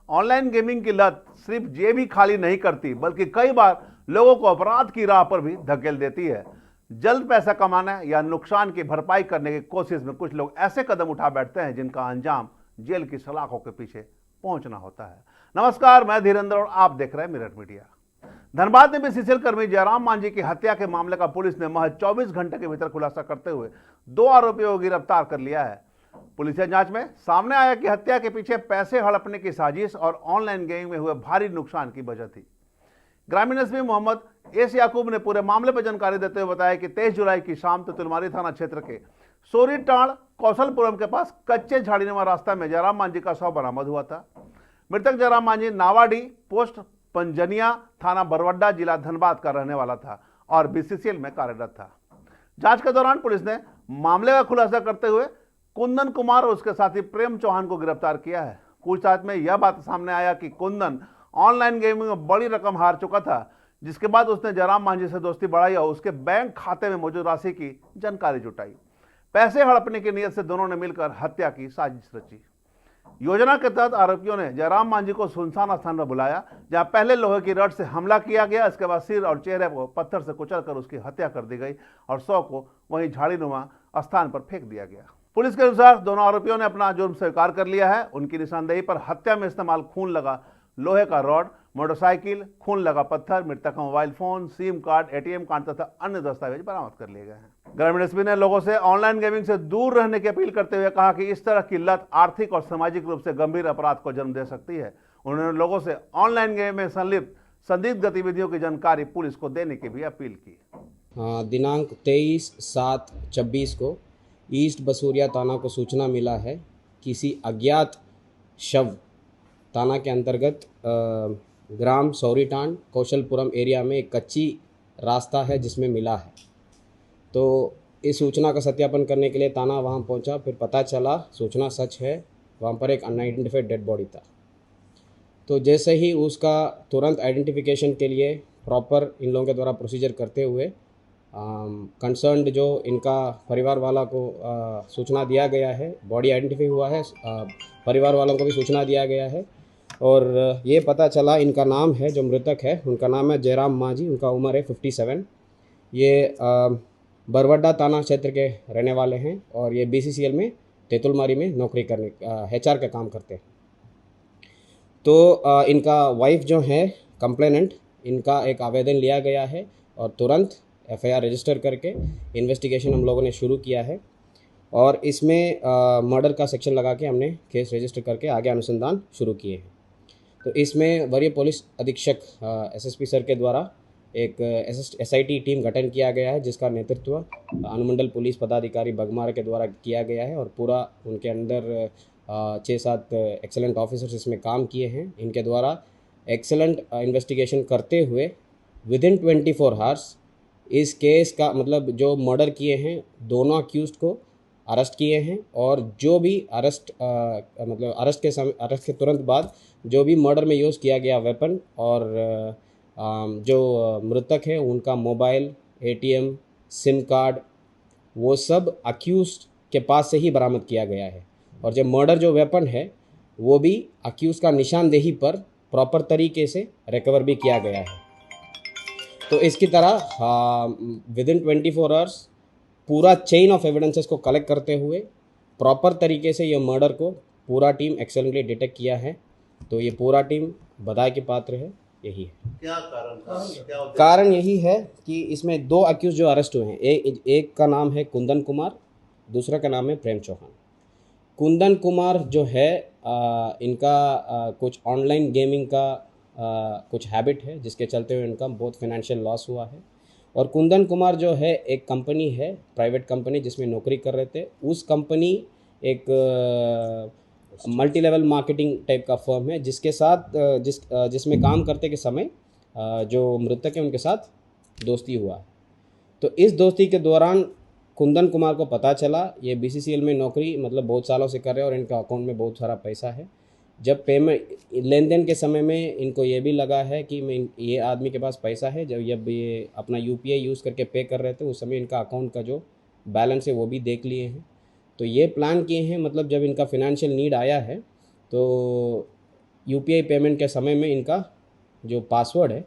Online gaming की लत सिर्फ जेब ही खाली नहीं करती बल्कि कई बार लोगों को अपराध की राह पर भी धकेल देती है। जल्द पैसा कमाने या नुकसान की भरपाई करने की कोशिश में कुछ लोग ऐसे कदम उठा बैठते हैं जिनका अंजाम जेल की सलाखों के पीछे पहुंचना होता है। नमस्कार, मैं धीरेन्द्र और आप देख रहे हैं मिरर मीडिया। धनबाद में बीसीसीएल कर्मी जयराम मांझी की हत्या के मामले का पुलिस ने महज 24 घंटे के भीतर खुलासा करते हुए 2 आरोपियों को गिरफ्तार कर लिया है। पुलिस जांच में सामने आया कि हत्या के पीछे पैसे हड़पने की साजिश और ऑनलाइन गेमिंग में हुए भारी नुकसान की वजह थी। ग्रामीण एसपी मोहम्मद एस याकूब ने पूरे मामले पर जानकारी देते हुए बताया कि 23 जुलाई की शाम तुलमारी थाना क्षेत्र के सोरीटाण कौशलपुरम के पास कच्चे झाड़ीनुमा रास्ता में जयराम मांझी का शव बरामद हुआ था। मृतक जयराम मांझी नावाडी पोस्ट पंजनिया थाना बरवड्डा जिला धनबाद का रहने वाला था और बीसीसीएल में कार्यरत था। जांच के दौरान पुलिस ने मामले का खुलासा करते हुए कुंदन कुमार और उसके साथी प्रेम चौहान को गिरफ्तार किया है। पूछताछ में यह बात सामने आया कि कुंदन ऑनलाइन गेमिंग में बड़ी रकम हार चुका था, जिसके बाद उसने जयराम मांझी से दोस्ती बढ़ाई और उसके बैंक खाते में मौजूद राशि की जानकारी जुटाई। पैसे हड़पने की नीयत से दोनों ने मिलकर हत्या की साजिश रची। योजना के तहत आरोपियों ने जयराम मांझी को सुनसान स्थान पर बुलाया, जहां पहले लोहे की रड से हमला किया गया। इसके बाद सिर और चेहरे को पत्थर से कुचलकर उसकी हत्या कर दी गई और शव को वहीं झाड़ीनुमा स्थान पर फेंक दिया गया। पुलिस के अनुसार दोनों आरोपियों ने अपना जुर्म स्वीकार कर लिया है। उनकी निशानदेही पर हत्या में इस्तेमाल खून लगा लोहे का रॉड, मोटरसाइकिल, खून लगा पत्थर, मृतक का mobile phone, SIM card, ATM card तथा अन्य दस्तावेज बरामद कर लिए गए हैं। ग्रामीण एसपी ने लोगों से ऑनलाइन गेमिंग से दूर रहने की अपील करते हुए कहा कि इस तरह की लत आर्थिक और सामाजिक रूप से गंभीर अपराध को जन्म दे सकती है। उन्होंने लोगों से ऑनलाइन गेम में संदिग्ध गतिविधियों की जानकारी पुलिस को देने की भी अपील की। दिनांक 23/7/24 को ईस्ट बसूरिया थाना को सूचना मिला है किसी अज्ञात शव थाना के अंतर्गत ग्राम सौरीटांड कौशलपुरम एरिया में एक कच्ची रास्ता है जिसमें मिला है। तो इस सूचना का सत्यापन करने के लिए थाना वहां पहुंचा। फिर पता चला सूचना सच है, वहां पर एक अनआइडेंटिफाइड डेड बॉडी था। तो जैसे ही उसका तुरंत आइडेंटिफिकेशन के लिए प्रॉपर इन लोगों के द्वारा प्रोसीजर करते हुए कंसर्न्ड जो इनका परिवार वाला को सूचना दिया गया है, बॉडी आइडेंटिफाई हुआ है, परिवार वालों को भी सूचना दिया गया है और ये पता चला इनका नाम है, जो मृतक है उनका नाम है जयराम मांझी, उनका उम्र है 57। ये बरवड्डा थाना क्षेत्र के रहने वाले हैं और ये बीसीसीएल में तेतुलमारी में नौकरी करने HR का काम करते हैं। तो इनका वाइफ जो है कंप्लेनेंट, इनका एक आवेदन लिया गया है और तुरंत FIR रजिस्टर करके इन्वेस्टिगेशन हम लोगों ने शुरू किया है और इसमें मर्डर का सेक्शन लगा के हमने केस रजिस्टर करके आगे अनुसंधान शुरू किए हैं। तो इसमें वरीय पुलिस अधीक्षक SSP सर के द्वारा एक SIT टीम गठन किया गया है, जिसका नेतृत्व अनुमंडल पुलिस पदाधिकारी बगमार के द्वारा किया गया है और पूरा उनके अंदर 6-7 एक्सेलेंट ऑफिसर्स इसमें काम किए हैं। इनके द्वारा एक्सेलेंट इन्वेस्टिगेशन करते हुए विदिन 24 आवर्स इस केस का मतलब जो मर्डर किए हैं दोनों अक्यूज्ड को अरेस्ट किए हैं और जो भी अरेस्ट के तुरंत बाद जो भी मर्डर में यूज़ किया गया वेपन और जो मृतक है उनका मोबाइल, ATM, सिम कार्ड, वो सब अक्यूज्ड के पास से ही बरामद किया गया है और जो मर्डर जो वेपन है वो भी अक्यूज़ का निशानदेही पर प्रॉपर तरीके से रिकवर भी किया गया है। तो इसकी तरह विदिन 24 आवर्स पूरा चेन ऑफ एविडेंसेस को कलेक्ट करते हुए प्रॉपर तरीके से ये मर्डर को पूरा टीम एक्सेलेंटली डिटेक्ट किया है। तो ये पूरा टीम बधाई के पात्र है। यही है क्या कारण था? कारण यही है कि इसमें 2 अक्यूज जो अरेस्ट हुए हैं, एक का नाम है कुंदन कुमार, दूसरा का नाम है प्रेम चौहान। कुंदन कुमार जो है इनका कुछ ऑनलाइन गेमिंग का कुछ हैबिट है जिसके चलते हुए इनका बहुत फाइनेंशियल लॉस हुआ है और कुंदन कुमार जो है एक कंपनी है, प्राइवेट कंपनी जिसमें नौकरी कर रहे थे। उस कंपनी एक मल्टी लेवल मार्केटिंग टाइप का फर्म है जिसके साथ जिसमें काम करते के समय जो मृतक है उनके साथ दोस्ती हुआ। तो इस दोस्ती के दौरान कुंदन कुमार को पता चला ये बीसीसीएल में नौकरी मतलब बहुत सालों से कर रहे हैं और इनका अकाउंट में बहुत सारा पैसा है। जब पेमेंट लेन देन के समय में इनको ये भी लगा है कि मैं ये आदमी के पास पैसा है, जब ये अपना UPI यूज़ करके पे कर रहे थे उस समय इनका अकाउंट का जो बैलेंस है वो भी देख लिए हैं। तो ये प्लान किए हैं, मतलब जब इनका फिनेंशियल नीड आया है तो यूपीआई पेमेंट के समय में इनका जो पासवर्ड है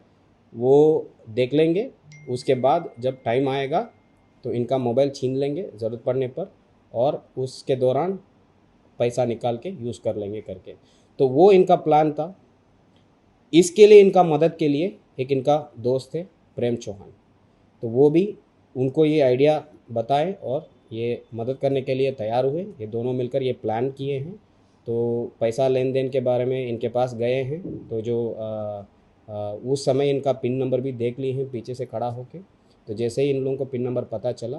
वो देख लेंगे। उसके बाद जब टाइम आएगा तो इनका मोबाइल छीन लेंगे ज़रूरत पड़ने पर, और उसके दौरान पैसा निकाल के यूज़ कर लेंगे करके। तो वो इनका प्लान था। इसके लिए इनका मदद के लिए एक इनका दोस्त थे प्रेम चौहान, तो वो भी उनको ये आइडिया बताए और ये मदद करने के लिए तैयार हुए। ये दोनों मिलकर ये प्लान किए हैं। तो पैसा लेन देन के बारे में इनके पास गए हैं, तो जो उस समय इनका पिन नंबर भी देख लिए हैं पीछे से खड़ा होके। तो जैसे ही इन लोगों को पिन नंबर पता चला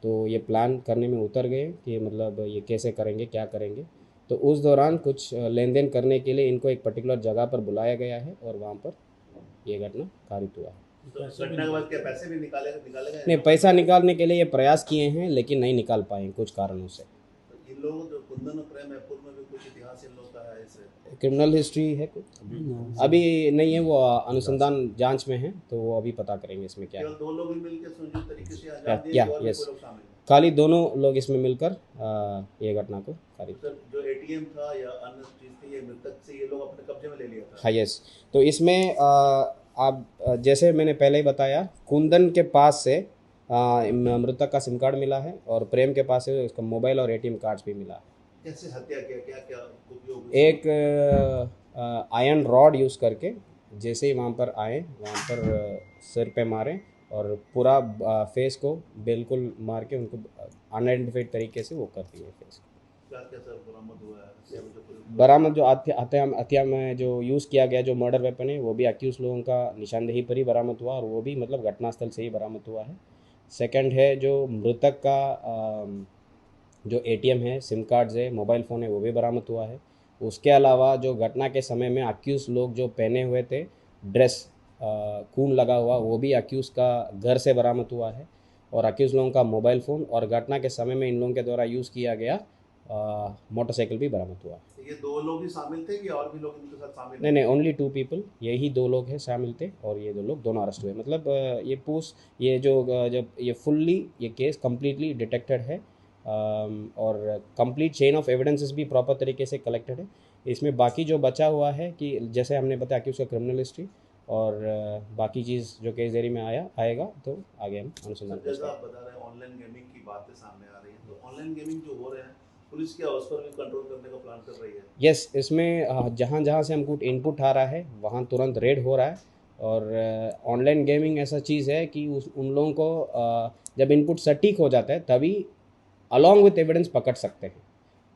तो ये प्लान करने में उतर गए कि मतलब ये कैसे करेंगे, क्या करेंगे। तो उस दौरान कुछ लेन देन करने के लिए इनको एक पर्टिकुलर जगह पर बुलाया गया है और वहाँ पर ये घटना कारित हुआ है। तो घटना के बाद क्या पैसे भी निकाले गए? नहीं, पैसा निकालने के लिए ये प्रयास किए हैं लेकिन नहीं निकाल पाए कुछ कारणों से। तो इन लोगों जो कुंदन और प्रेम है, पूर्व में भी कुछ इतिहास इन लोगों का है इससे? क्रिमिनल हिस्ट्री है कुछ? अभी नहीं है, वो अनुसंधान जांच में है, तो वो अभी पता करेंगे इसमें क्या है। केवल दो लोग ही मिलकर संयुक्त तरीके से अंजाम दिए या कि और भी यस, कोई लोग शामिल हैं? खाली दोनों लोग इसमें मिलकर ये घटना को कारित। सर, जो एटीएम था या अन्य चीज थी, ये मृतक से ये लोग अपने कब्जे में ले लिया था? हाँ यस। तो इसमें आप जैसे मैंने पहले ही बताया, कुंदन के पास से मृतक का सिम कार्ड मिला है और प्रेम के पास से उसका मोबाइल और एटीएम कार्ड्स भी मिला है। कैसे हत्या किया, क्या क्या उपयोग हुआ? एक आयरन रॉड यूज़ करके जैसे ही वहाँ पर आए, वहाँ पर सिर पे मारे और पूरा फेस को बिल्कुल मार के उनको अनआइडेंटिफाइड तरीके से वो कर दिए फेस। क्या क्या सर बरामद हुआ है? बरामद जो हत्या में जो यूज़ किया गया जो मर्डर वेपन है वो भी अक्यूज लोगों का निशानदेही पर ही बरामद हुआ, और वो भी मतलब घटनास्थल से ही बरामद हुआ है। सेकंड है जो मृतक का जो एटीएम है, सिम कार्ड्स है, मोबाइल फ़ोन है, वो भी बरामद हुआ है। उसके अलावा जो घटना के समय में अक्यूज़ लोग जो पहने हुए थे ड्रेस खून लगा हुआ, वो भी अक्यूज़ का घर से बरामद हुआ है। और अक्यूज़ लोगों का मोबाइल फ़ोन और घटना के समय में इन लोगों के द्वारा यूज़ किया गया मोटरसाइकिल भी बरामद हुआ। ये दो लोग ही शामिल थे कि और भी लोग इनके साथ शामिल? नहीं, ओनली 2 पीपल, यही 2 लोग हैं शामिल थे, और ये 2 लोग दोनों अरेस्ट हुए। मतलब ये जो जब ये फुल्ली ये केस कम्प्लीटली डिटेक्टेड है और कंप्लीट चेन ऑफ एविडेंसेस भी प्रॉपर तरीके से कलेक्टेड है। इसमें बाकी जो बचा हुआ है कि जैसे हमने बताया कि उसका क्रिमिनल हिस्ट्री और बाकी चीज़ जो केस डेयरी में आएगा तो आगे हम अनुसंधान करेंगे। जैसा आप बता रहे हैं ऑनलाइन गेमिंग की बातें सामने आ रही हैं, तो ऑनलाइन गेमिंग जो हो रहे हैं, पुलिस क्या उस पर भी कंट्रोल करने का प्लान कर रही है? यस, इसमें जहाँ जहाँ से हमको इनपुट आ रहा है वहाँ तुरंत रेड हो रहा है। और ऑनलाइन गेमिंग ऐसा चीज़ है कि उन लोगों को जब इनपुट सटीक हो जाता है तभी अलॉन्ग विथ एविडेंस पकड़ सकते हैं।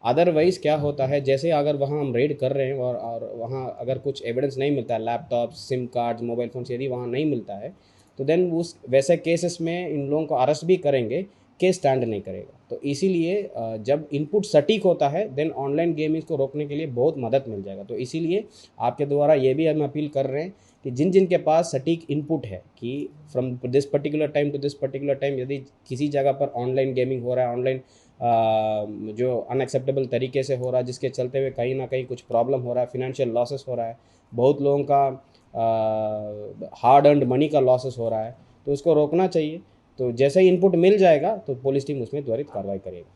अदरवाइज़ क्या होता है, जैसे अगर वहाँ हम रेड कर रहे हैं और वहाँ अगर कुछ एविडेंस नहीं मिलता है, laptop, SIM cards, mobile phone, यदि वहाँ नहीं मिलता है तो देन उस वैसे केसेस में इन लोगों को अरेस्ट भी करेंगे, केस स्टैंड नहीं करेगा। तो इसीलिए जब इनपुट सटीक होता है देन ऑनलाइन गेमिंग को रोकने के लिए बहुत मदद मिल जाएगा। तो इसीलिए आपके द्वारा ये भी हम अपील कर रहे हैं कि जिन के पास सटीक इनपुट है कि from this particular time to this particular time यदि किसी जगह पर ऑनलाइन गेमिंग हो रहा है, ऑनलाइन जो अनएक्सेप्टेबल तरीके से हो रहा है, जिसके चलते हुए कहीं ना कहीं कुछ प्रॉब्लम हो रहा है, फिनेंशियल लॉसेस हो रहा है, बहुत लोगों का हार्ड अर्न्ड मनी का लॉसेस हो रहा है, तो उसको रोकना चाहिए। तो जैसे ही इनपुट मिल जाएगा तो पुलिस टीम उसमें त्वरित कार्रवाई करेगी।